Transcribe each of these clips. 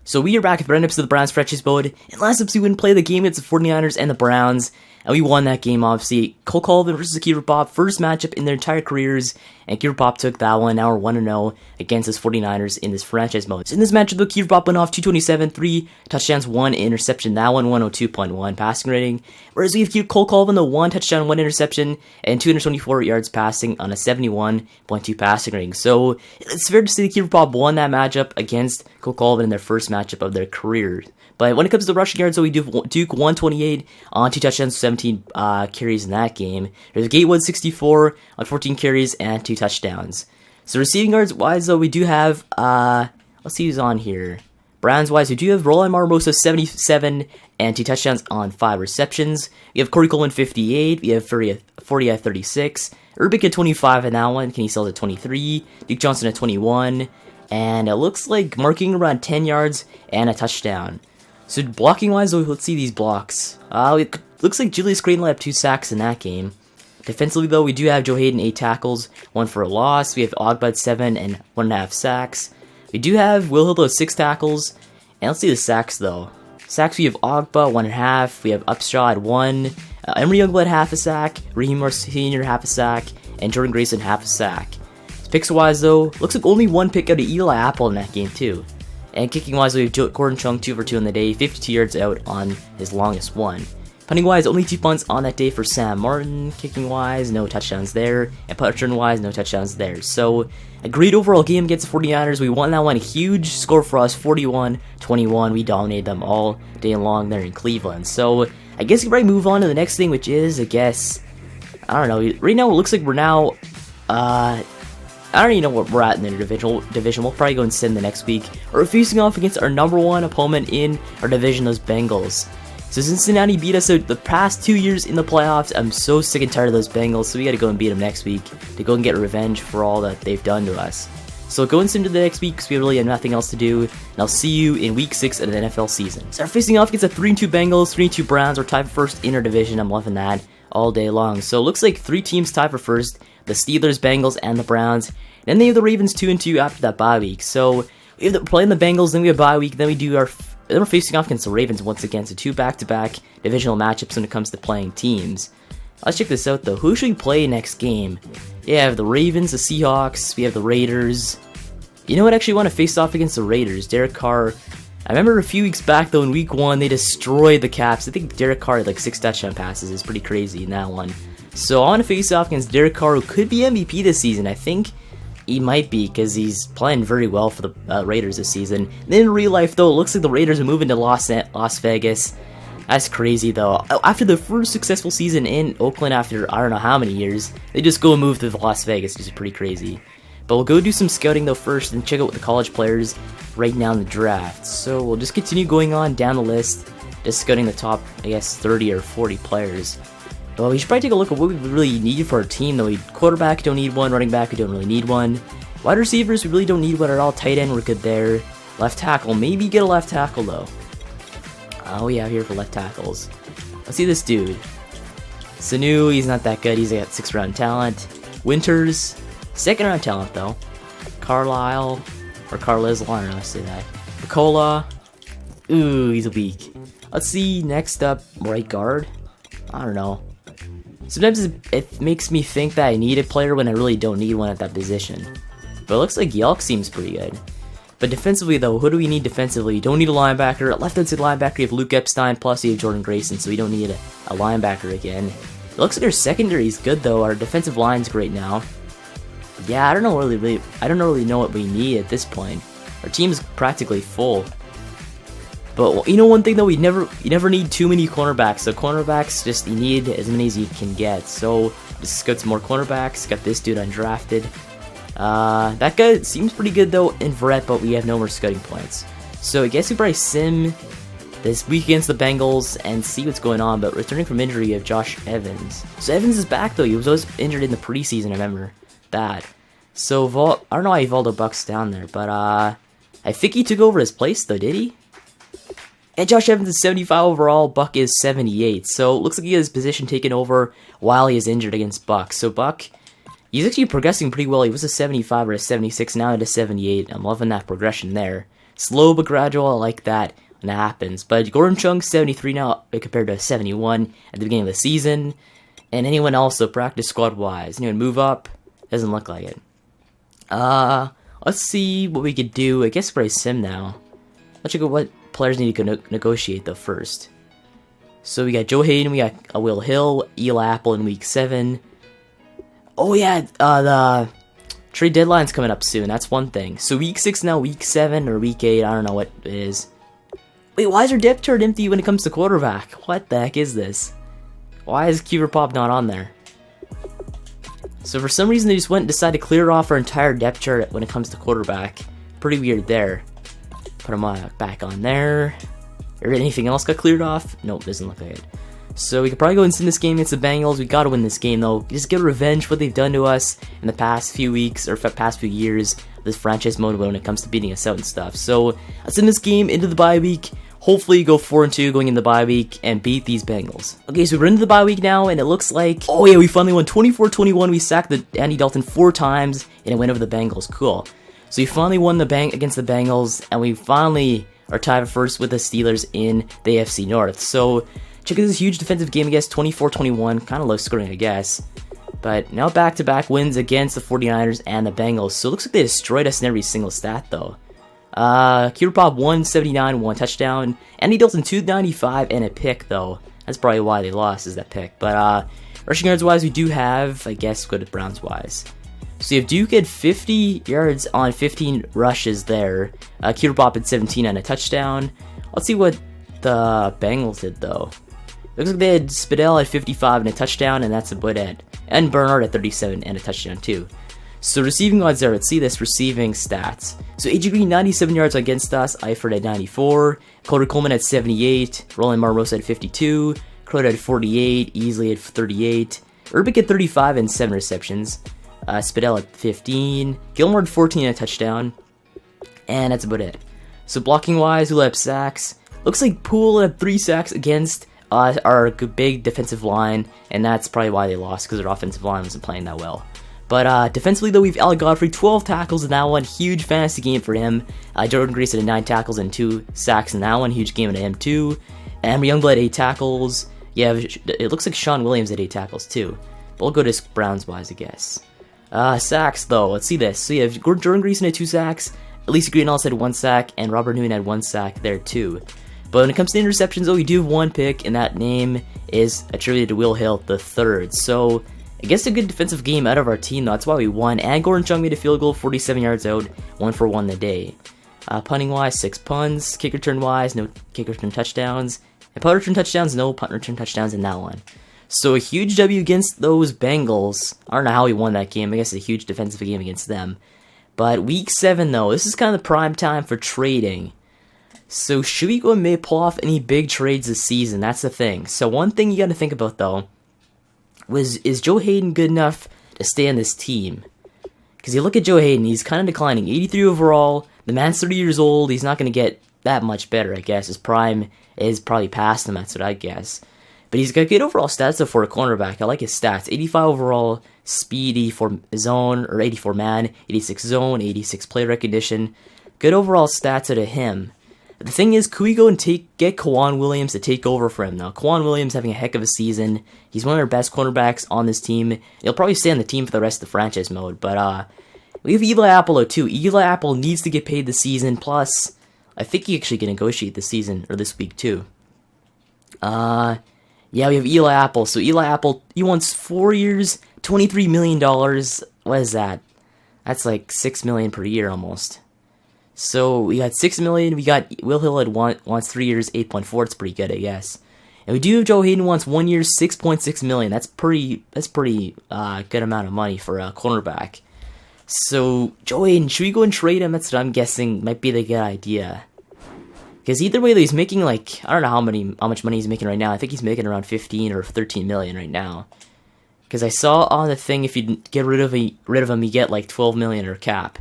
So we are back at the episode of the Browns Franchise Mode, and last episode we played the game against the 49ers and the Browns, and we won that game, obviously. Cole Colvin versus Keeper Pop, first matchup in their entire careers, and Keeper Pop took that one. Now we're 1-0 against his 49ers in this franchise mode. So in this matchup, the Keeper Pop went off 227, 3 touchdowns, 1 interception. That one, 102.1 passing rating. Whereas we have Cole Colvin, the 1 touchdown, 1 interception, and 224 yards passing on a 71.2 passing rating. So it's fair to say the Keeper Pop won that matchup against Cole Colvin in their first matchup of their career. But when it comes to rushing yards, so we do Duke 128 on 2 touchdowns, 17 carries in that game. There's Gatewood 64 on 14 carries and 2 touchdowns. So receiving yards wise, though, we do have let's see who's on here. Browns wise, we do have Roland Marmosa 77 and 2 touchdowns on 5 receptions. We have Corey Coleman 58. We have 40 at 36. Urbic at 25 in that one. Kenny Sells at 23. Duke Johnson at 21. And it looks like marking around 10 yards and a touchdown. So blocking wise, let's see these blocks. It looks like Julius Creighton had 2 sacks in that game. Defensively though, we do have Joe Haden 8 tackles, 1 for a loss. We have Ogbud 7 and 1.5 sacks. We do have Will Hill 6 tackles. And let's see the sacks though. Sacks, we have Ogbud 1.5. We have Upshaw at 1. Emery Youngblood half a sack. Raheem Morris Sr. half a sack. And Jordan Grayson half a sack. Picks wise though, looks like only 1 pick out of Eli Apple in that game too. And kicking wise, we have Gordon Chung 2 for 2 on the day, 52 yards out on his longest one. Punting wise, only 2 punts on that day for Sam Martin. Kicking wise, no touchdowns there. And punt return wise, no touchdowns there. So a great overall game against the 49ers. We won that one. Huge score for us, 41-21. We dominated them all day long there in Cleveland. So I guess we can probably move on to the next thing, which is, I guess, I don't know. Right now it looks like we're now I don't even know what we're at in the division. We'll probably go and send the next week. We're facing off against our number 1 opponent in our division, those Bengals. So Cincinnati beat us out the past 2 years in the playoffs. I'm so sick and tired of those Bengals, so we gotta go and beat them next week to go and get revenge for all that they've done to us. So go and send to the next week because we really have nothing else to do. And I'll see you in week 6 of the NFL season. So we're facing off against the 3-2 Bengals, 3-2 Browns. We're tied for first in our division. I'm loving that all day long. So it looks like 3 teams tied for first. The Steelers, Bengals, and the Browns. Then they have the Ravens 2-2 after that bye week. So we have playing the Bengals, then we have bye week, then we're facing off against the Ravens once again. So 2 back-to-back divisional matchups when it comes to playing teams. Let's check this out though. Who should we play next game? Yeah, we have the Ravens, the Seahawks, we have the Raiders. You know what? I actually want to face off against the Raiders. Derek Carr. I remember a few weeks back though in week 1 they destroyed the Caps. I think Derek Carr had like 6 touchdown passes. It's pretty crazy in that one. So I want to face off against Derek Carr, who could be MVP this season. I think he might be because he's playing very well for the Raiders this season. Then in real life though, it looks like the Raiders are moving to Las Vegas. That's crazy though. After the first successful season in Oakland after I don't know how many years, they just go and move to Las Vegas, which is pretty crazy. But we'll go do some scouting though first and check out the college players right now in the draft. So we'll just continue going on down the list, just scouting the top, I guess, 30 or 40 players. Well, we should probably take a look at what we really need for our team though. Quarterback, don't need one. Running back, we don't really need one. Wide receivers, we really don't need one at all. Tight end, we're good there. Left tackle, maybe get a left tackle though. Oh, we have here for left tackles. Let's see this dude. Sanu, he's not that good. He's got 6th round talent. Winters, 2nd round talent though. Carlisle, or Carlisle, I don't know how to say that. Picola, ooh, he's weak. Let's see, next up, right guard. I don't know. Sometimes it makes me think that I need a player when I really don't need one at that position. But it looks like Yelk seems pretty good. But defensively though, who do we need defensively? Don't need a linebacker. At left-hand side linebacker, you have Luke Epstein, plus you have Jordan Grayson, so we don't need a linebacker again. It looks like our secondary is good though. Our defensive line's great now. Yeah, I don't really know what we need at this point. Our team's practically full. But you know one thing though, you never need too many cornerbacks. So cornerbacks, just you need as many as you can get. So just got some more cornerbacks. Got this dude undrafted. That guy seems pretty good though in Verrett, but we have no more scouting points. So I guess we probably sim this week against the Bengals and see what's going on. But returning from injury, you have Josh Evans. So Evans is back though. He was always injured in the preseason. I remember that. So I don't know why Valdo Buck's down there, but I think he took over his place though. Did he? And Josh Evans is 75 overall, Buck is 78. So it looks like he has his position taken over while he is injured against Buck. So Buck, he's actually progressing pretty well. He was a 75 or a 76, now at a 78. I'm loving that progression there. Slow but gradual, I like that when that happens. But Gordon Chung's 73 now compared to 71 at the beginning of the season. And anyone else, though, practice squad-wise? Anyone move up? Doesn't look like it. Let's see what we could do. I guess we're a sim now. Let's check out what players need to negotiate, though, first. So we got Joe Haden, we got Will Hill, Eli Apple in week 7. Oh yeah, the trade deadline's coming up soon, that's one thing. So week 6 now, week 7, or week 8, I don't know what it is. Wait, why is our depth chart empty when it comes to quarterback? What the heck is this? Why is Keeper Pop not on there? So for some reason they just went and decided to clear off our entire depth chart when it comes to quarterback. Pretty weird there. Put him back on there. Or anything else got cleared off? Nope, doesn't look like it. So we could probably go and send this game against the Bengals. We gotta win this game though. Just get revenge for what they've done to us in the past few weeks or past few years. This franchise mode when it comes to beating us out and stuff. So let's send this game into the bye week. Hopefully go 4-2 going into the bye week and beat these Bengals. Okay, so we're into the bye week now, and it looks like, oh yeah, we finally won 24-21. We sacked the Andy Dalton 4 times, and it went over the Bengals. Cool. So we finally won against the Bengals, and we finally are tied first with the Steelers in the AFC North. So check out this huge defensive game against 24-21. Kind of low scoring, I guess. But now back-to-back wins against the 49ers and the Bengals. So it looks like they destroyed us in every single stat, though. Keeper Pop 179, 1 touchdown. Andy Dalton 295 and a pick, though. That's probably why they lost, is that pick. But rushing yards wise, we do have, I guess, go to Browns wise. So you have Duke at 50 yards on 15 rushes there. Keeper Pop at 17 and a touchdown. Let's see what the Bengals did, though. Looks like they had Spadell at 55 and a touchdown, and that's about it. And Bernard at 37 and a touchdown, too. So receiving odds there, let's see this receiving stats. So AJ Green 97 yards against us, Eifert at 94, Coder Coleman at 78, Roland Marmosa at 52, Crowder at 48, Easley at 38, Urbic at 35 and 7 receptions, Spadell at 15, Gilmore at 14 and a touchdown, and that's about it. So blocking wise, we'll have sacks. Looks like Poole had 3 sacks against our big defensive line, and that's probably why they lost, because their offensive line wasn't playing that well. But defensively, though, we've Alec Godfrey, 12 tackles in that one. Huge fantasy game for him. Jordan Grace had 9 tackles and 2 sacks in that one. Huge game to him, too. And Youngblood, 8 tackles. Yeah, it looks like Sean Williams had 8 tackles, too. But we'll go to Browns-wise, I guess. Sacks, though. Let's see this. So you have Jordan Greason had 2 sacks. Elisa Greenhalgh had 1 sack. And Robert Newman had 1 sack there, too. But when it comes to interceptions, though, we do have 1 pick. And that name is attributed to Will Hill III. So I guess a good defensive game out of our team, though. That's why we won. And Gordon Chung made a field goal, 47 yards out, 1 for 1 the day. Punting-wise, 6 punts. Kick return-wise, no kick return touchdowns. And punt return touchdowns, no punt return touchdowns in that one. So a huge W against those Bengals. I don't know how we won that game. I guess a huge defensive game against them. But week 7, though, this is kind of the prime time for trading. So should we go and maybe pull off any big trades this season? That's the thing. So one thing you got to think about, though, is Joe Haden good enough to stay on this team? Because you look at Joe Haden, he's kind of declining. 83 overall. The man's 30 years old. He's not going to get that much better, I guess. His prime is probably past him, that's what I guess. But he's got good overall stats, though, for a cornerback. I like his stats. 85 overall, speed, 84 zone, or 84 man, 86 zone, 86 play recognition. Good overall stats out of him. The thing is, could we go and get Kwan Williams to take over for him now? Kwan Williams having a heck of a season. He's one of our best cornerbacks on this team. He'll probably stay on the team for the rest of the franchise mode. But we have Eli Apple, too. Eli Apple needs to get paid this season. Plus, I think he actually can negotiate this season, or this week, too. Yeah, we have Eli Apple. So Eli Apple, he wants 4 years, $23 million. What is that? That's like $6 million per year, almost. So we got $6 million. We got Will Hill wants 3 years, 8.4. It's pretty good, I guess. And we do have Joe Haden wants 1 year, $6.6 million. That's pretty good amount of money for a cornerback. So Joe Haden, should we go and trade him? That's what I'm guessing might be the good idea. Because either way, he's making like, I don't know how much money he's making right now. I think he's making around 15 or 13 million right now. Because I saw on the thing, if you get rid of him, you get like 12 million or cap.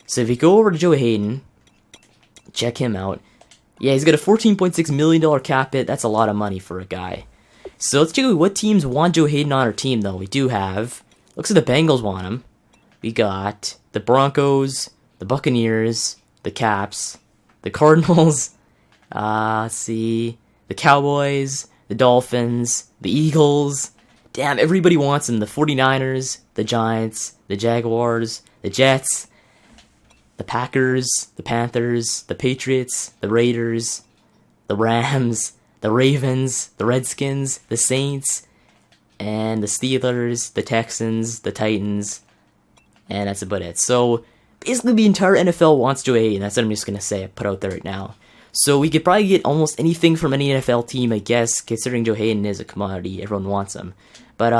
So if you go over to Joe Haden, check him out. Yeah, he's got a $14.6 million cap hit. That's a lot of money for a guy. So let's check out what teams want Joe Haden on our team, though. We do have, looks like the Bengals want him. We got the Broncos, the Buccaneers, the Caps, the Cardinals, let's see, the Cowboys, the Dolphins, the Eagles. Damn, everybody wants him. The 49ers, the Giants, the Jaguars, the Jets, the Packers, the Panthers, the Patriots, the Raiders, the Rams, the Ravens, the Redskins, the Saints, and the Steelers, the Texans, the Titans, and that's about it. So, basically the entire NFL wants Joe Haden. That's what I'm just going to say, put out there right now. So we could probably get almost anything from any NFL team, I guess, considering Joe Haden is a commodity. Everyone wants him. But,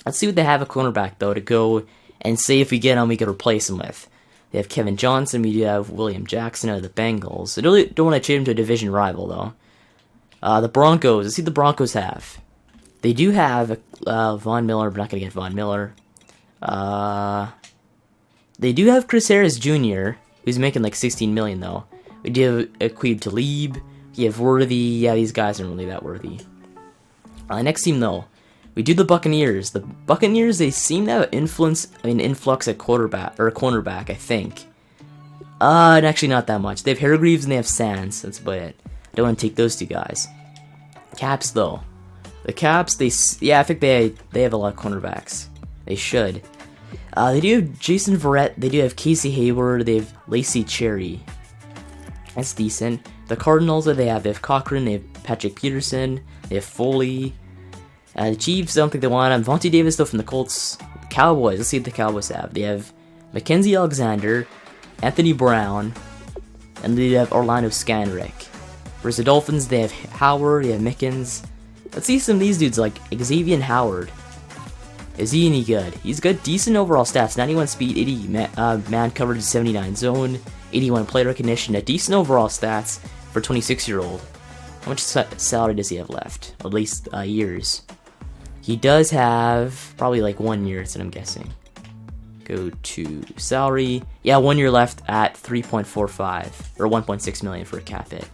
let's see what they have at cornerback, though, to go and see if we get him, we could replace him with. They have Kevin Johnson, we do have William Jackson out of the Bengals. I really don't want to trade him to a division rival, though. The Broncos, let's see what the Broncos have. They do have Von Miller, but not going to get Von Miller. They do have Chris Harris Jr., who's making like $16 million, though. We do have Aqib Talib. We have Worthy. Yeah, these guys aren't really that worthy. Next team, though. We do the Buccaneers. The Buccaneers, they seem to have influx at quarterback, or cornerback, I think. Actually not that much. They have Hargreaves and they have Sands. That's about it. I don't want to take those two guys. Caps, though. The Caps, I think they have a lot of cornerbacks. They should. They do have Jason Verrett. They do have Casey Hayward. They have Lacey Cherry. That's decent. The Cardinals, they have Cochran. They have Patrick Peterson. They have Foley. The Chiefs, I don't think they want him. Vontae Davis, though, from the Colts. Cowboys, let's see what the Cowboys have. They have Mackenzie Alexander, Anthony Brown, and they have Orlando Scanrick. Whereas the Dolphins, they have Howard, they have Mickens. Let's see some of these dudes, like Xavier Howard. Is he any good? He's got decent overall stats. 91 speed, 80 man coverage, 79 zone, 81 play recognition. A decent overall stats for a 26-year-old. How much salary does he have left? At least years. He does have probably like 1 year, that's what I'm guessing. Go to salary. Yeah, 1 year left at 3.45 or 1.6 million for a cap hit.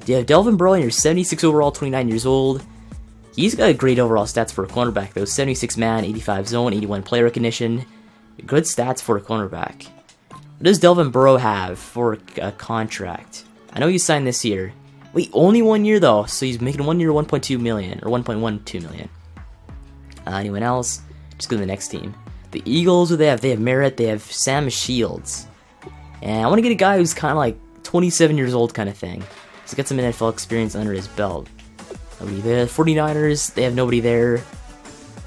You have Delvin Burrow, you're 76 overall, 29 years old. He's got great overall stats for a cornerback, though. 76 man, 85 zone, 81 play recognition. Good stats for a cornerback. What does Delvin Burrow have for a contract? I know he signed this year. Wait, only 1 year, though, so he's making 1 year 1.2 million, or 1.12 million. Anyone else? Just go to the next team. The Eagles, what they have? They have Merritt, they have Sam Shields. And I want to get a guy who's kind of like 27 years old kind of thing. He's got some NFL experience under his belt. Nobody there. The 49ers, they have nobody there.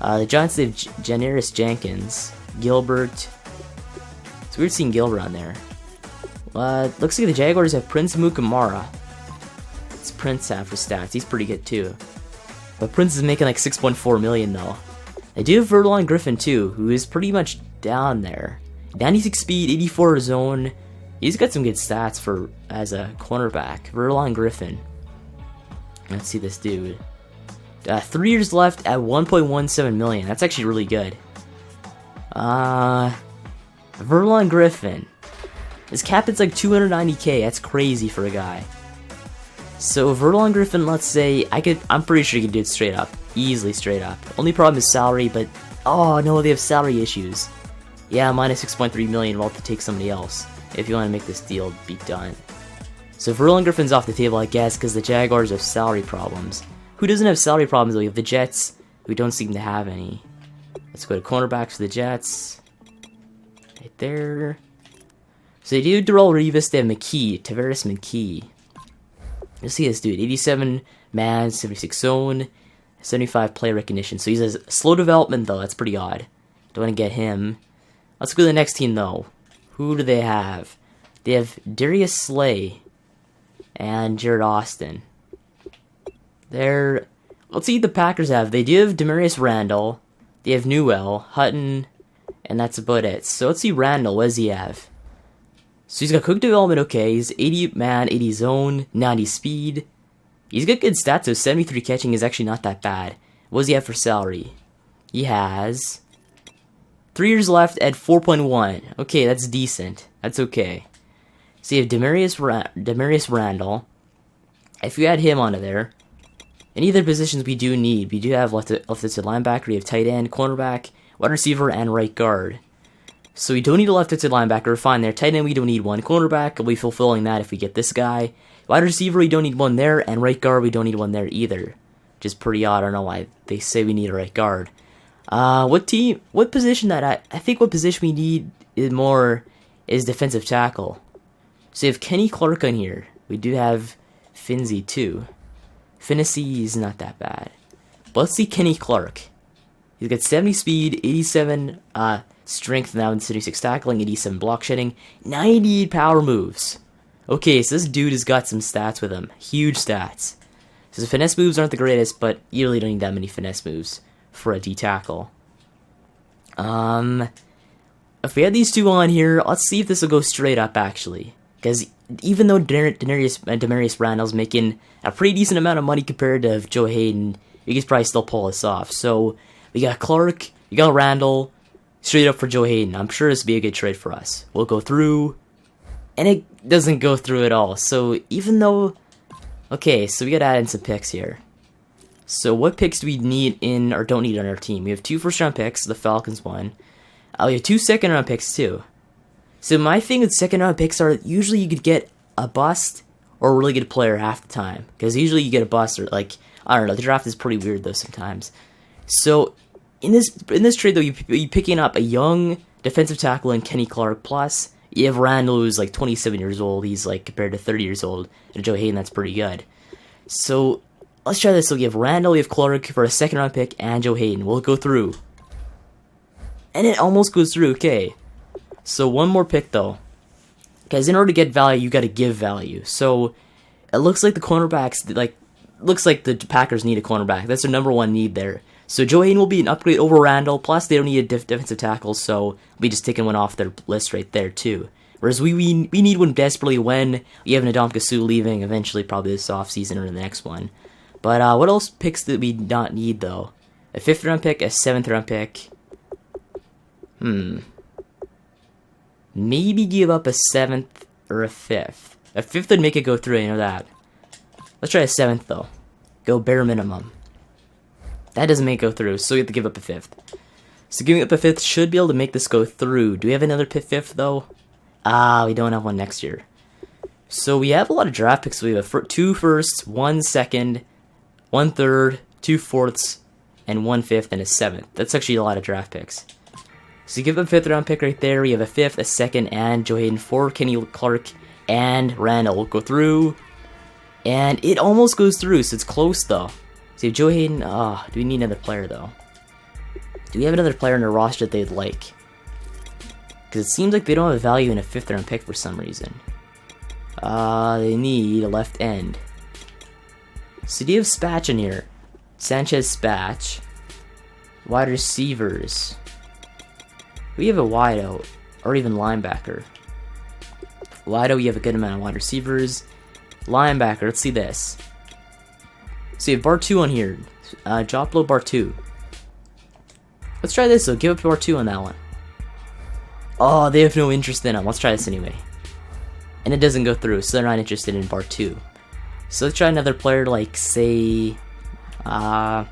The Giants, they have Janaris Jenkins. Gilbert. It's weird seeing Gilbert on there. Looks like the Jaguars have Prince Mukamara. It's Prince have for stats. He's pretty good too. But Prince is making like 6.4 million though. They do have Verlon Griffin too, who is pretty much down there. 96 speed, 84 zone. He's got some good stats for as a cornerback. Verlon Griffin. Let's see this dude. 3 years left at 1.17 million. That's actually really good. Verlon Griffin. His cap is like 290k. That's crazy for a guy. So Verlon Griffin, let's say I'm pretty sure you can do it straight up, easily straight up. Only problem is salary, but oh no, they have salary issues. Yeah, minus 6.3 million. We'll have to take somebody else if you want to make this deal be done. So Verlon Griffin's off the table, I guess, because the Jaguars have salary problems. Who doesn't have salary problems? We have the Jets, who don't seem to have any. Let's go to cornerbacks for the Jets. Right there. So they do Darrell Revis, they have Tavares McKee. Let's see this dude. 87 man, 76 zone, 75 play recognition. So he has slow development, though. That's pretty odd. Don't want to get him. Let's go to the next team, though. Who do they have? They have Darius Slay and Jared Austin. Let's see what the Packers have. They do have Demarius Randall. They have Newell, Hutton, and that's about it. So let's see Randall. What does he have? So he's got quick development, okay. He's 80 man, 80 zone, 90 speed. He's got good stats, so 73 catching is actually not that bad. What does he have for salary? He has 3 years left at 4.1. Okay, that's decent. That's okay. So you have Demarius Randall. If you add him onto there, any other positions we do need. We do have left-handed linebacker, we have tight end, cornerback, wide receiver, and right guard. So we don't need a left outside linebacker. We're fine there. Tight end, we don't need one. Cornerback, we'll be fulfilling that if we get this guy. Wide receiver, we don't need one there. And right guard, we don't need one there either. Which is pretty odd. I don't know why they say we need a right guard. What position that I think what position we need is defensive tackle. So you have Kenny Clark on here. We do have Finzi too. Finney is not that bad. But let's see Kenny Clark. He's got 70 speed, 87 strength now, and 76 tackling, 87 block shedding, 98 power moves. Okay, so this dude has got some stats with him. Huge stats. So the finesse moves aren't the greatest, but you really don't need that many finesse moves for a D tackle. If we had these two on here, let's see if this will go straight up actually. Because even though Demarius Randall's making a pretty decent amount of money compared to Joe Haden, you can probably still pull this off. So we got Clark, you got Randall, straight up for Joe Haden. I'm sure this will be a good trade for us. We'll go through, and it doesn't go through at all. So even though, okay, so we gotta add in some picks here. So what picks do we need in or don't need on our team? We have 2 first-round picks, the Falcons one. We have 2 second-round picks too. So my thing with second-round picks are usually you could get a bust or a really good player half the time. Because usually you get a bust or like, I don't know, the draft is pretty weird though sometimes. So in this trade though, you're picking up a young defensive tackle in Kenny Clark, plus you have Randall who's like 27 years old. He's like compared to 30 years old. And Joe Haden, that's pretty good. So let's try this. So we have Randall, we have Clark for a second-round pick, and Joe Haden. We'll go through. And it almost goes through, okay. So one more pick though. Because in order to get value, you gotta give value. So it looks like the cornerbacks, looks like the Packers need a cornerback. That's their number 1 need there. So Joe Haden will be an upgrade over Randall, plus they don't need a defensive tackle, so we'll be just taking one off their list right there too. Whereas we need one desperately when we have Ndamukong Suh leaving eventually, probably this offseason or the next one. But what else picks did we not need though? A 5th-round pick, a 7th-round pick. Maybe give up a 7th or a 5th. A 5th would make it go through, I know that. Let's try a 7th though. Go bare minimum. That doesn't make it go through, so we have to give up a 5th. So giving up a 5th should be able to make this go through. Do we have another 5th though? We don't have one next year. So we have a lot of draft picks. We have 2 firsts, 1 second, 1 third, 2 fourths, and 1 5th and a 7th. That's actually a lot of draft picks. So you give them a 5th-round pick right there. We have a 5th, a 2nd, and Joe Haden for Kenny Clark and Randall. We'll go through, and it almost goes through, so it's close though. So Joe Haden, do we need another player though? Do we have another player in the roster that they'd like? Because it seems like they don't have value in a 5th-round pick for some reason. They need a left end. So do you have Spatch in here? Sanchez Spatch. Wide receivers. We have a wideout, or even linebacker. Wideout, you have a good amount of wide receivers. Linebacker, let's see this. So you have Bar2 on here. Drop low Bar2. Let's try this though, give up Bar2 on that one. Oh, they have no interest in him. Let's try this anyway. And it doesn't go through, so they're not interested in Bar2. So let's try another player like, say... damn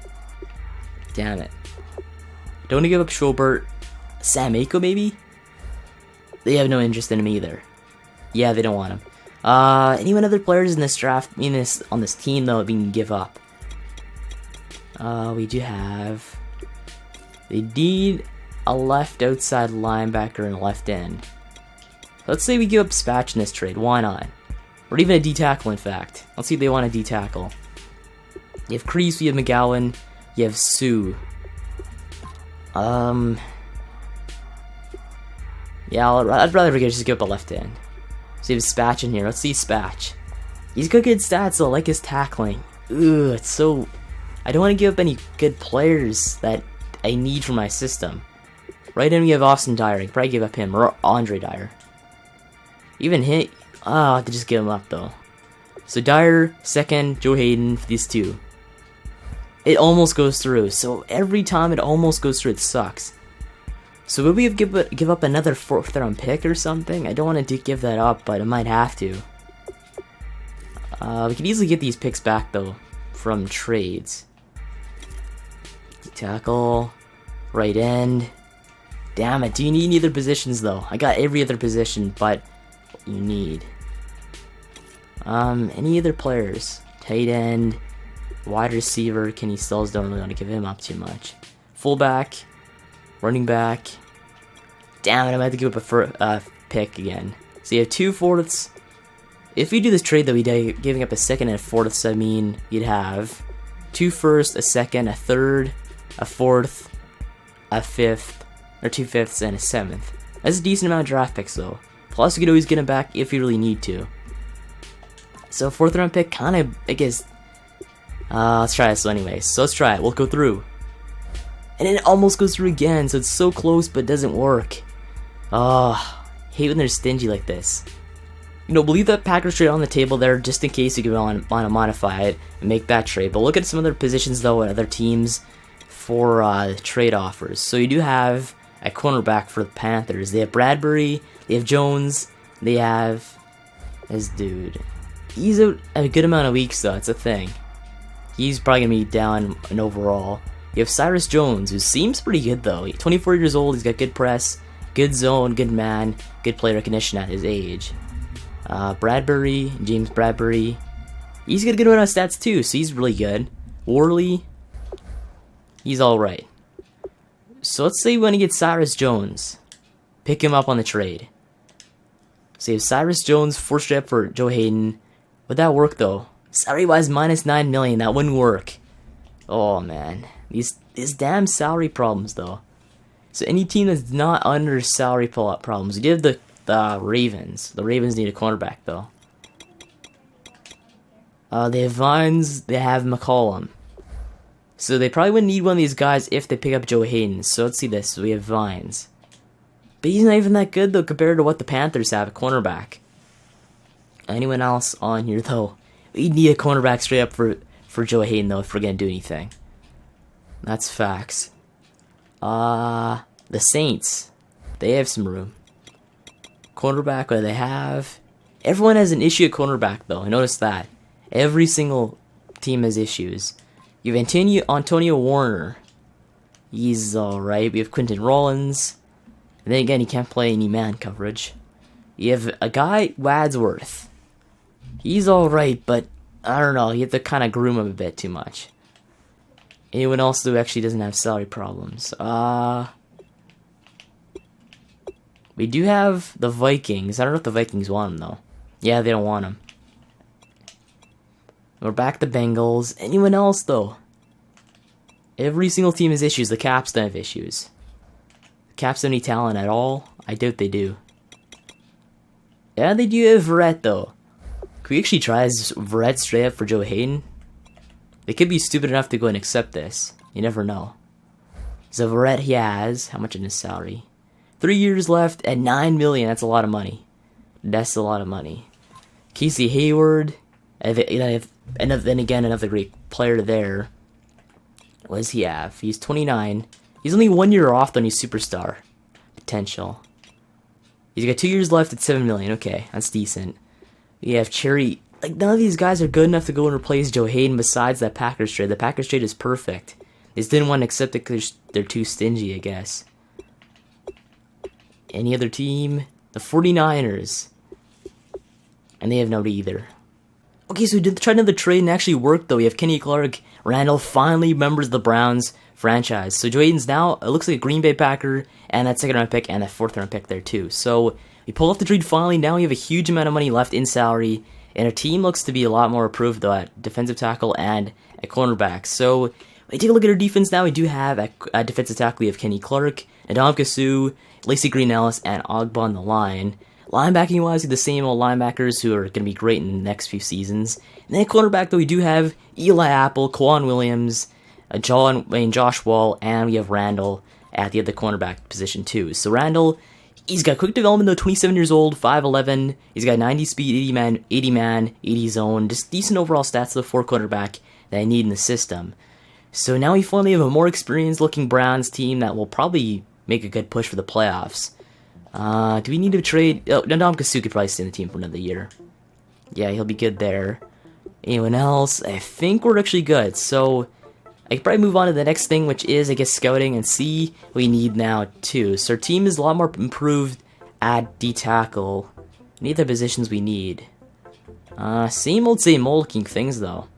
it. Don't want to give up Schobert. Sam Aiko, maybe? They have no interest in him either. Yeah, they don't want him. Anyone other players in this draft, on this team, though, we can give up? We do have... They need a left outside linebacker and a left end. Let's say we give up Spatch in this trade. Why not? Or even a D-tackle, in fact. Let's see if they want a D-tackle. You have Kreese, you have McGowan, you have Sue. Yeah, I'd rather just give up a left end. So you have Spatch in here. Let's see Spatch. He's got good stats, though. I like his tackling. Ugh, it's so... I don't want to give up any good players that I need for my system. Right in, we have Austin Dyer. I could probably give up him. Or Andre Dyer. Even him... I have to just give him up, though. So Dyer, 2nd, Joe Haden for these 2. It almost goes through. So every time it almost goes through, it sucks. So would we give up another 4th-round pick or something? I don't want to give that up, but I might have to. We could easily get these picks back, though, from trades. Tackle, right end, Damn it, do you need any other positions though? I got every other position, but what you need. Any other players? Tight end, wide receiver, Kenny Stills, don't really want to give him up too much. Fullback, running back. Damn it, I might have to give up a pick again. So you have 2 fourths. If you do this trade though, you'd giving up a second and a fourth, so I mean, you'd have 2 firsts, a second, a third, a fourth, a fifth, or 2 fifths, and a seventh. That's a decent amount of draft picks though. Plus you could always get them back if you really need to. So 4th round pick, kind of, I guess, let's try this anyway. So let's try it, we'll go through. And then it almost goes through again, so it's so close but doesn't work. Hate when they're stingy like this. You know, we'll leave that Packers trade on the table there just in case you could want to modify it and make that trade. But look at some other positions though and other teams for trade offers. So you do have a cornerback for the Panthers. They have Bradbury, they have Jones, they have this dude. He's out a good amount of weeks though, it's a thing. He's probably going to be down in overall. You have Cyrus Jones, who seems pretty good though. He's 24 years old, he's got good press, good zone, good man, good play recognition at his age. Bradbury, James Bradbury, he's got a good amount of stats too, so he's really good. Worley, he's alright. So let's say we want to get Cyrus Jones. Pick him up on the trade. So you have Cyrus Jones, 4 straight up for Joe Haden. Would that work though? Salary wise, minus 9 million, that wouldn't work. Oh man, these damn salary problems though. So any team that's not under salary pull-up problems, you have the Ravens. The Ravens need a cornerback though. They have Vines, they have McCollum. So they probably wouldn't need one of these guys if they pick up Joe Haden. So let's see this. So we have Vines. But he's not even that good though compared to what the Panthers have, a cornerback. Anyone else on here though? We need a cornerback straight up for Joe Haden though if we're gonna do anything. That's facts. The Saints. They have some room. Cornerback, what do they have? Everyone has an issue at cornerback though, I noticed that. Every single team has issues. You have Antonio Warner. He's alright. We have Quinton Rollins. And then again, he can't play any man coverage. You have a guy, Wadsworth. He's alright, but I don't know. You have to kind of groom him a bit too much. Anyone else who actually doesn't have salary problems? We do have the Vikings. I don't know if the Vikings want him, though. Yeah, they don't want him. We're back to Bengals. Anyone else, though? Every single team has issues. The Caps don't have issues. The Caps don't have any talent at all? I doubt they do. Yeah, they do have Verrett, though. Can we actually try Verrett straight up for Joe Haden? They could be stupid enough to go and accept this. You never know. So Verrett, he has... How much in his salary? 3 years left at $9 million. That's a lot of money. That's a lot of money. Casey Hayward... And then again, another great player there. What does he have? He's 29. He's only 1 year off on his superstar potential. He's got 2 years left at $7 million. Okay, that's decent. We have Cherry. Like, none of these guys are good enough to go and replace Joe Haden besides that Packers trade. The Packers trade is perfect. They just didn't want to accept it because they're too stingy, I guess. Any other team? The 49ers. And they have nobody either. Okay, so we did try another trade and actually worked though. We have Kenny Clark. Randall finally remembers the Browns franchise. So Joe Haden's now, it looks like a Green Bay Packer, and that 2nd round pick and that 4th round pick there too. So we pulled off the trade finally. Now we have a huge amount of money left in salary, and our team looks to be a lot more approved though at defensive tackle and at cornerback. So when we take a look at our defense now, we do have at defensive tackle, we have Kenny Clark, Ndamukong Suh, Lacey Green Ellis, and Ogba on the line. Linebacking wise, the same old linebackers who are going to be great in the next few seasons. And then at cornerback, though, we do have Eli Apple, Quan Williams, Josh Wall, and we have Randall at the other cornerback position too. So Randall, he's got quick development though, 27 years old, 5'11". He's got 90 speed, 80 man, 80 zone, just decent overall stats though for cornerback that I need in the system. So now we finally have a more experienced looking Browns team that will probably make a good push for the playoffs. Do we need to trade? Oh, Ndamukong Suh could probably stay in the team for another year. Yeah, he'll be good there. Anyone else? I think we're actually good. So, I could probably move on to the next thing, which is, I guess, scouting and see what we need now, too. So our team is a lot more improved at D-tackle. Any other positions we need? Same old looking things, though.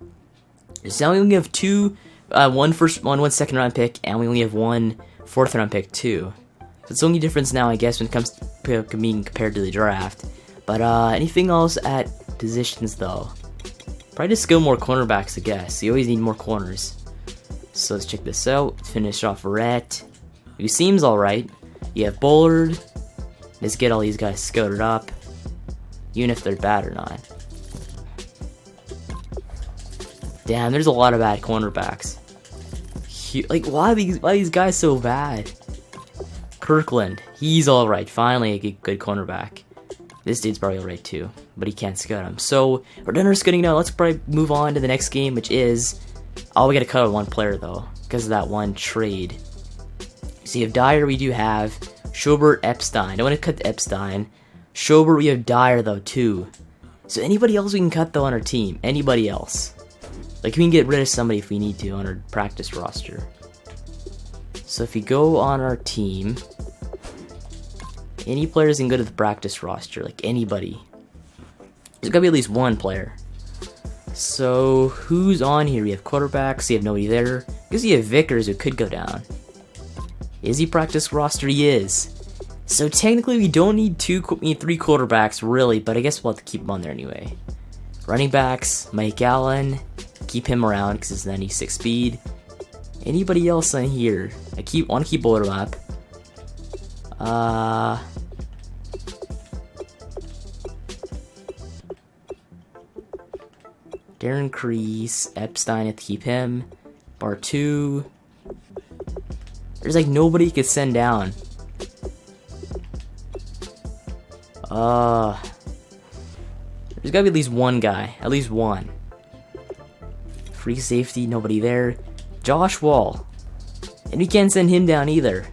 So now we only have one second round pick, and we only have one fourth round pick, too. So it's the only difference now, I guess, when it comes to being compared to the draft. But anything else at positions, though? Probably just go more cornerbacks, I guess. You always need more corners. So let's check this out. Finish off Rhett, who seems alright. You have Bullard. Let's get all these guys scouted up, even if they're bad or not. Damn, there's a lot of bad cornerbacks. Like, why are these guys so bad? Kirkland, he's alright. Finally, a good cornerback. This dude's probably alright too, but he can't scout him. So, we're done our scouting now. Let's probably move on to the next game, which is... Oh, we gotta cut out one player, though, because of that one trade. So you have Dyer, we do have Schobert, Epstein. I don't want to cut Epstein. Schobert, we have Dyer, though, too. So anybody else we can cut, though, on our team. Anybody else. Like, we can get rid of somebody if we need to on our practice roster. So if you go on our team, any players can go to the practice roster. Like, anybody. There's gotta be at least one player. So, who's on here? We have quarterbacks, you have nobody there. Because you have Vickers who could go down. Is he practice roster? He is. So technically we don't need three quarterbacks really, but I guess we'll have to keep him on there anyway. Running backs, Mike Allen, keep him around because it's 96 speed. Anybody else on here? I want to keep Bullard up. Darren Crease, Epstein, I have to keep him. Bar 2. There's like nobody you could send down. There's gotta be at least one guy. At least one. Free safety, nobody there. Josh Wall. And we can't send him down either.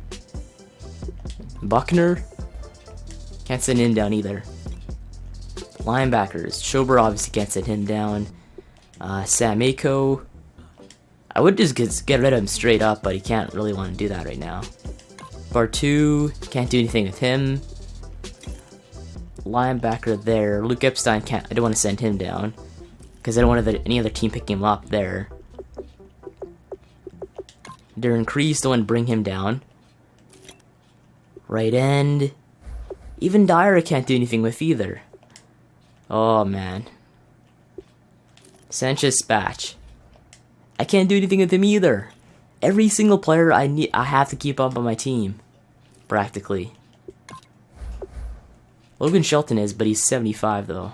Buckner. Can't send him down either. Linebackers. Schober obviously can't send him down. Sam Mako. I would just get rid of him straight up, but he can't really want to do that right now. Bar 2, can't do anything with him. Linebacker there. Luke Epstein I don't want to send him down. Because I don't want any other team picking him up there. Darren Crease, don't want to bring him down. Right end. Even Dyer can't do anything with either. Oh man. Sanchez Spatch. I can't do anything with him either. Every single player I have to keep up on my team. Practically. Logan Shelton is, but he's 75 though.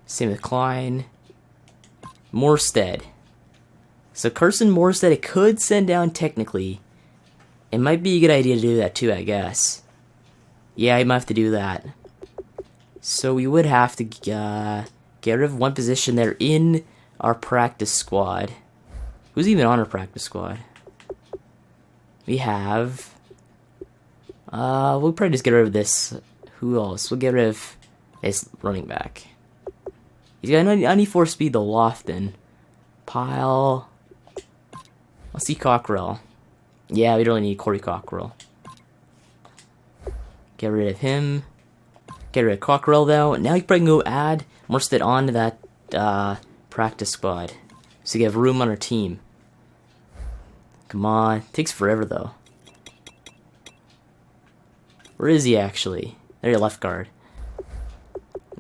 Same with Klein. Morstead. So Carson Morstead I could send down technically. It might be a good idea to do that too, I guess. Yeah, I might have to do that. So we would have to get rid of one position there in our practice squad. Who's even on our practice squad? We have... we'll probably just get rid of this. Who else? We'll get rid of this running back. He's got 94 speed though, Lofton. Pyle. Let's see Cockrell. Yeah, we don't really need Corey Cockrell. Get rid of him. Get rid of Cockrell though. Now you can probably go add Morstead onto that practice squad. So you have room on our team. Come on. Takes forever though. Where is he actually? There, your left guard.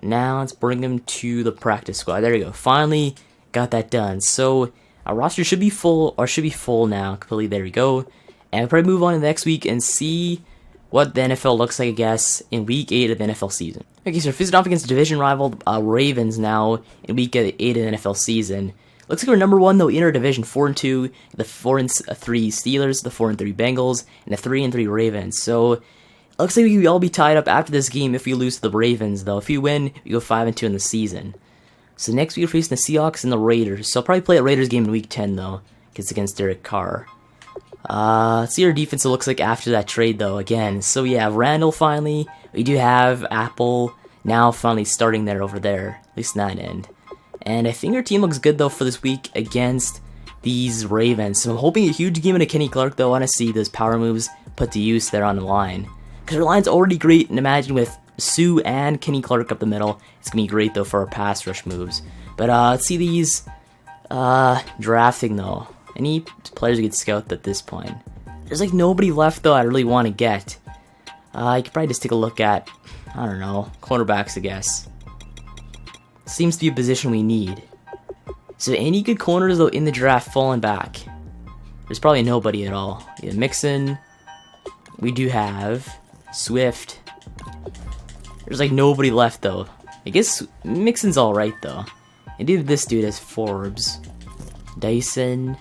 Now let's bring him to the practice squad. There we go. Finally got that done. So our roster should be full, or should be full now. Completely. There we go. And we'll probably move on to the next week and see what the NFL looks like, I guess, in week 8 of the NFL season. Okay, so we're facing off against division rival Ravens now in week 8 of the NFL season. Looks like we're number 1 though in our division, 4-2. The 4-3 Steelers, the 4-3 Bengals, and the 3-3 Ravens. So looks like we could all be tied up after this game if we lose to the Ravens, though. If we win, we go 5-2 in the season. So next week we're facing the Seahawks and the Raiders. So I'll probably play a Raiders game in week 10 though, because it's against Derek Carr. Let's see our defense looks like after that trade though, again. So we have Randall finally. We do have Apple now finally starting there over there, at least in that end. And I think our team looks good though for this week against these Ravens. So I'm hoping a huge game into Kenny Clark, though. I want to see those power moves put to use there on the line. Because our line's already great, and imagine with Sue and Kenny Clark up the middle, it's going to be great, though, for our pass rush moves. But let's see these drafting, though. Any players we could scout at this point? There's like nobody left, though, I really want to get. I could probably just take a look at, I don't know, cornerbacks, I guess. Seems to be a position we need. So any good corners, though, in the draft falling back? There's probably nobody at all. Yeah, Mixon. We do have Swift. There's like nobody left, though. I guess Mixon's alright, though. I do have this dude as Forbes. Dyson.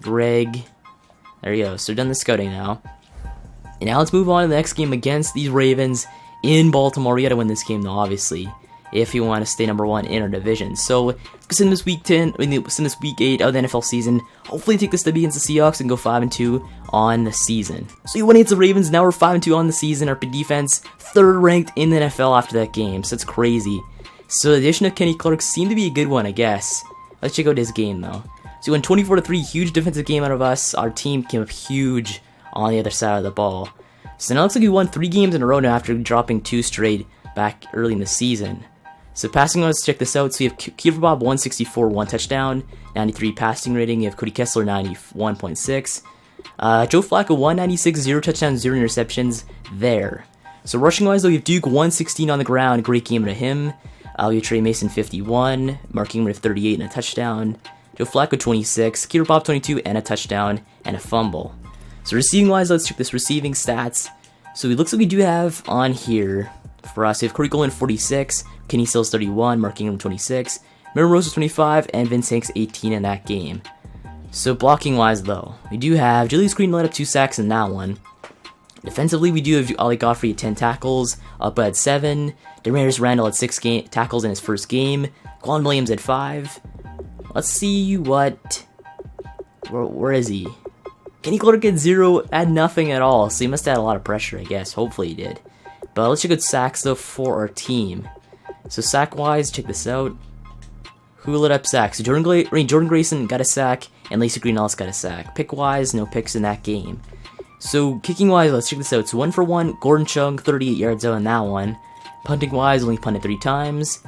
Greg. There you go. So done the scouting now. And now let's move on to the next game against these Ravens in Baltimore. We gotta win this game, though, obviously, if you want to stay number 1 in our division. So let's in this week 10, this week 8 of the NFL season. Hopefully take this W against the Seahawks and go 5-2 on the season. So you win against the Ravens, now we're 5-2 on the season. Our defense, 3rd ranked in the NFL after that game, so it's crazy. So the addition of Kenny Clark seemed to be a good one, I guess. Let's check out his game, though. So we went 24-3, huge defensive game out of us. Our team came up huge on the other side of the ball. So now it looks like we won 3 games in a row now after dropping 2 straight back early in the season. So passing, let's check this out. So we have Kiefer Bob 164, 1 touchdown, 93 passing rating. You have Cody Kessler 91.6. Joe Flacco 196, 0 touchdowns, 0 interceptions there. So rushing wise, though, we have Duke 116 on the ground, great game to him. We have Trey Mason 51, Mark Ingram 38 and a touchdown. Joe Flacco 26, Kiefer Bob 22 and a touchdown and a fumble. So receiving wise, let's check this receiving stats. So it looks like we do have on here for us, we have Corey Coleman 46, Kenny Stills 31, Mark Ingram 26, Miriam Rose 25, and Vince Hanks 18 in that game. So blocking wise, though, we do have Julius Green let up 2 sacks in that one. Defensively, we do have Ollie Godfrey at 10 tackles, up at 7, Darius Randall at 6 tackles in his first game, Quan Williams at 5. Let's see what, where is he? Kenny Clark at 0, had nothing at all, so he must have had a lot of pressure, I guess. Hopefully he did. But let's check out sacks, though, for our team. So sack-wise, check this out. Who lit up sacks? So Jordan Grayson got a sack, and Lacey Green-Ellis got a sack. Pick-wise, no picks in that game. So kicking-wise, let's check this out. So 1 for 1, Gordon Chung, 38 yards out in that one. Punting-wise, only punted 3 times.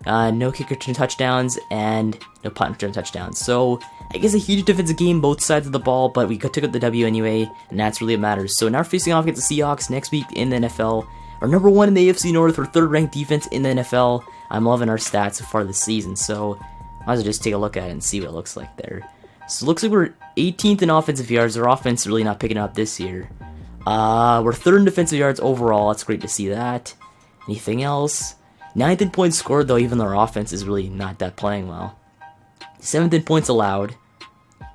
No kick return touchdowns, and no punt return touchdowns. So I guess a huge defensive game, both sides of the ball, but we took out the W anyway, and that's really what matters. So now we're facing off against the Seahawks next week in the NFL. We're number 1 in the AFC North, we're 3rd ranked defense in the NFL. I'm loving our stats so far this season, so might as well just take a look at it and see what it looks like there. So it looks like we're 18th in offensive yards. Our offense is really not picking up this year. We're 3rd in defensive yards overall. That's great to see that. Anything else? 9th in points scored, though, even though our offense is really not that playing well. 7th in points allowed.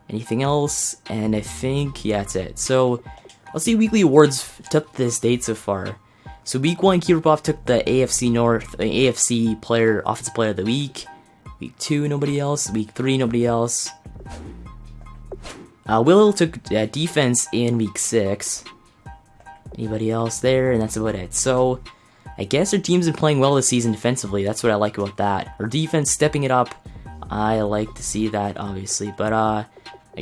Anything else? And I think, yeah, that's it. So let's see weekly awards took this date so far. So week 1, Kiefer Bob took the AFC North, AFC player, offensive player of the week. Week 2, nobody else. Week 3, nobody else. Will took defense in week 6. Anybody else there? And that's about it. So I guess our team's been playing well this season defensively. That's what I like about that. Our defense stepping it up. I like to see that, obviously. But I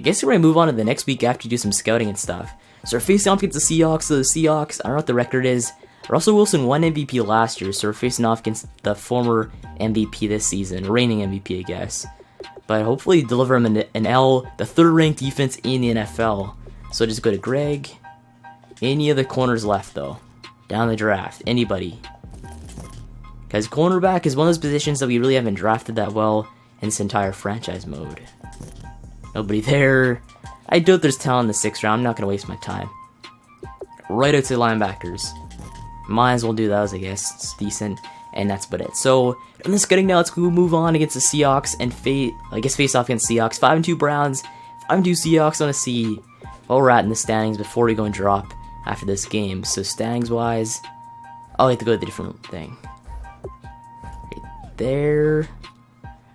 guess we're going to move on to the next week after you do some scouting and stuff. So we're facing off against the Seahawks. So the Seahawks, I don't know what the record is. Russell Wilson won MVP last year, so we're facing off against the former MVP this season, reigning MVP, I guess. But hopefully deliver him an L, the 3rd ranked defense in the NFL. So just go to Greg. Any other corners left, though? Down the draft. Anybody? Because cornerback is one of those positions that we really haven't drafted that well in this entire franchise mode. Nobody there. I doubt there's talent in the 6th round. I'm not going to waste my time. Right out to the linebackers. Might as well do those, I guess. It's decent. And that's about it. So, in this getting now, let's go move on against the Seahawks and face off against Seahawks. 5-2 Browns, 5-2 Seahawks. I want to see where we're at in the standings before we go and drop after this game. So, standings wise, I'll have to go to the different thing. Right there.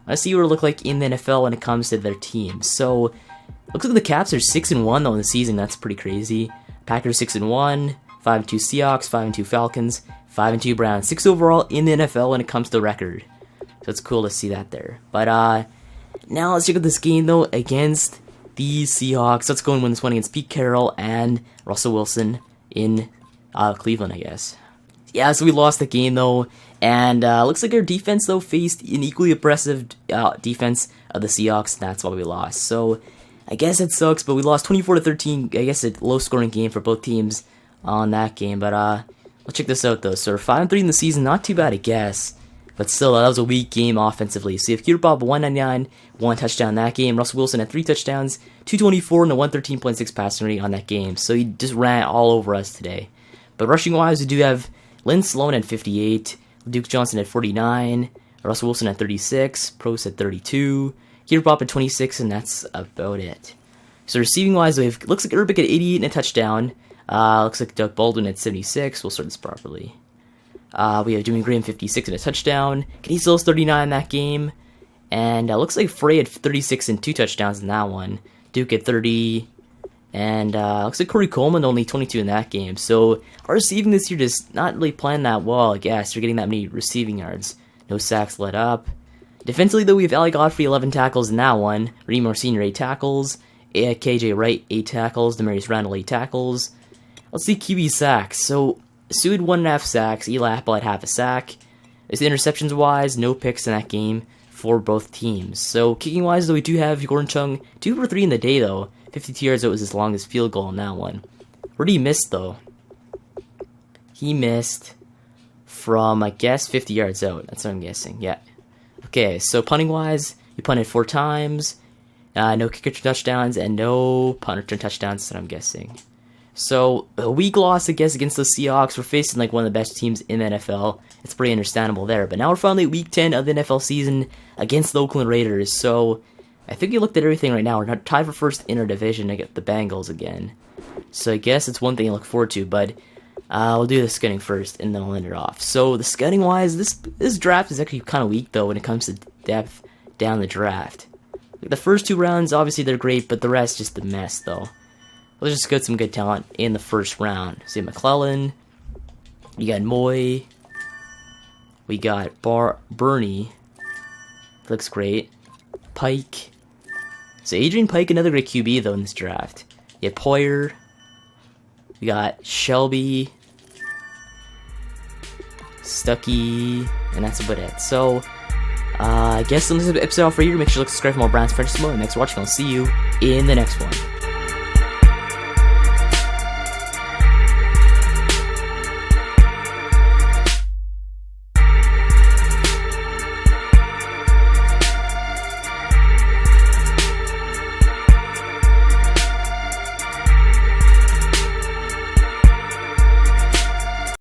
I see what it look like in the NFL when it comes to their teams. So, looks like the Caps are 6-1 though in the season. That's pretty crazy. Packers 6-1. 5-2 Seahawks, 5-2 Falcons, 5-2 Browns, 6 overall in the NFL when it comes to record. So it's cool to see that there. But Now let's check out this game though against the Seahawks. Let's go and win this one against Pete Carroll and Russell Wilson in Cleveland, I guess. Yeah, so we lost the game though, and looks like our defense though faced an equally oppressive defense of the Seahawks, and that's why we lost. So I guess it sucks, but we lost 24-13. I guess a low-scoring game for both teams on that game. But let's check this out though. So we're 5-3 in the season, not too bad, I guess. But still, that was a weak game offensively. So you have Bob 199, 1 touchdown in that game. Russell Wilson had 3 touchdowns, 224, and a 113.6 passing rate on that game. So he just ran all over us today. But rushing-wise, we do have Lynn Sloan at 58, Duke Johnson at 49, Russell Wilson at 36, Prost at 32, Bob at 26, and that's about it. So receiving-wise, we have looks like Urbic at 88 and a touchdown. Looks like Doug Baldwin at 76. We'll start this properly. We have Jimmy Graham 56 and a touchdown. Kenny Stills 39 in that game. And looks like Frey had 36 and 2 touchdowns in that one. Duke at 30. And looks like Corey Coleman only 22 in that game. So our receiving this year just not really playing that well, I guess. You're getting that many receiving yards. No sacks let up. Defensively, though, we have Ali Godfrey 11 tackles in that one. Reemore Sr. 8 tackles. KJ Wright 8 tackles. Demarius Randall 8 tackles. Let's see QB sacks. So Sue had 1.5 sacks. Eli Apple had half a sack. As interceptions wise, no picks in that game for both teams. So kicking wise, though, we do have Gordon Chung 2 for 3 in the day, though. 52 yards, that was his longest field goal in that one. Where did he miss, though? He missed from, I guess, 50 yards out. That's what I'm guessing. Yeah. Okay, so punting wise, he punted 4 times. No kick return touchdowns and no punt return touchdowns, that I'm guessing. So a weak loss, I guess, against the Seahawks. We're facing like one of the best teams in the NFL. It's pretty understandable there. But now we're finally at week 10 of the NFL season against the Oakland Raiders. So I think you looked at everything right now. We're not tied for first in our division to get the Bengals again. So I guess it's one thing to look forward to. But we'll do the scouting first, and then we'll end it off. So the scouting wise, this draft is actually kind of weak though when it comes to depth down the draft. The first 2 rounds, obviously they're great, but the rest just a mess though. Let's just get some good talent in the first round. See McClellan, you got Moy, we got Bernie, looks great. Pike. So Adrian Pike, another great QB though in this draft. You have Poyer, we got Shelby, Stuckey, and that's about it. So I guess this episode off for you. Make sure to subscribe for more Browns French Smoke. Thanks for watching. I'll see you in the next one.